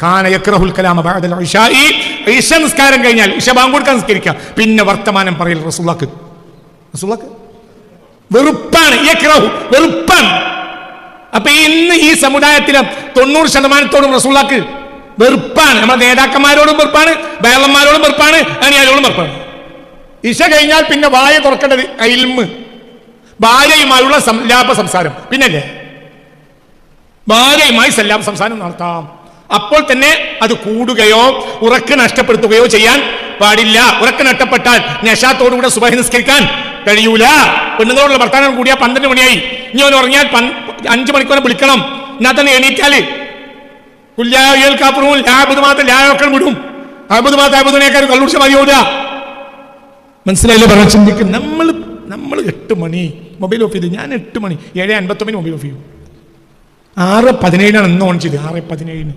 കാന യക്റഹുൽ കലാമ ബഅദൽ ഇശാഇ, ഇശ നിസ്കാരം കഴിഞ്ഞാൽ ഇശ ബാങ്ക് കൊടുക്കാൻ നിസ്കരിക്കുക, പിന്നെ വർത്തമാനം പറയൽ റസൂലുള്ളാഹിക്ക് വെറുപ്പാണ്. യക്റഹു വെറുപ്പാണ്. അപ്പൊ ഇന്ന് ഈ സമുദായത്തിലെ 90% റസൂലുള്ളാഹിക്ക് വെറുപ്പാണ്. നമ്മുടെ നേതാക്കന്മാരോടും വെറുപ്പാണ്, ബേളന്മാരോടും വെറുപ്പാണ്, അണിയാരോടും വെറുപ്പാണ്. ഇശ കഴിഞ്ഞാൽ പിന്നെ വായ തുറക്കേണ്ടത് ഇൽമ്, ഭാര്യയുമായുള്ള സല്ലാപ സംസാരം. പിന്നല്ലേ ഭാര്യയുമായി സല്ലാപ സംസാരം നടത്താം. അപ്പോൾ തന്നെ അത് കൂടുകയോ ഉറക്ക് നഷ്ടപ്പെടുത്തുകയോ ചെയ്യാൻ പാടില്ല. ഉറക്ക് നഷ്ടപ്പെട്ടാൽ നശാത്തോടുകൂടെ സുബഹി നിസ്കരിക്കാൻ കഴിയൂല. പെണ്ണുങ്ങളോടുള്ള വർത്താനം കൂടിയാൽ 12 മണിയായി, ഇനി അവൻ ഉറങ്ങിയാൽ 5 മണിക്കൂറെ വിളിക്കണം. എന്നാൽ തന്നെ എണീറ്റാല് കാപ്പുറവും ലാബുദ് മാത്രം ലായൊക്കെ വിടും. അബുദ് മാത്രം അബുദിനേക്കാൾ കള്ളുടിച്ച മതിയോടുക. മനസ്സിലായില്ലേ? പറഞ്ഞ ചിന്തിക്കും. നമ്മൾ 8 മണി മൊബൈൽ ഓഫ് ചെയ്ത്, ഞാൻ 8 മണി 7:59 മൊബൈൽ ഓഫ് ചെയ്യും. 6:17 ഇന്ന് ഓൺ ചെയ്ത് 6:17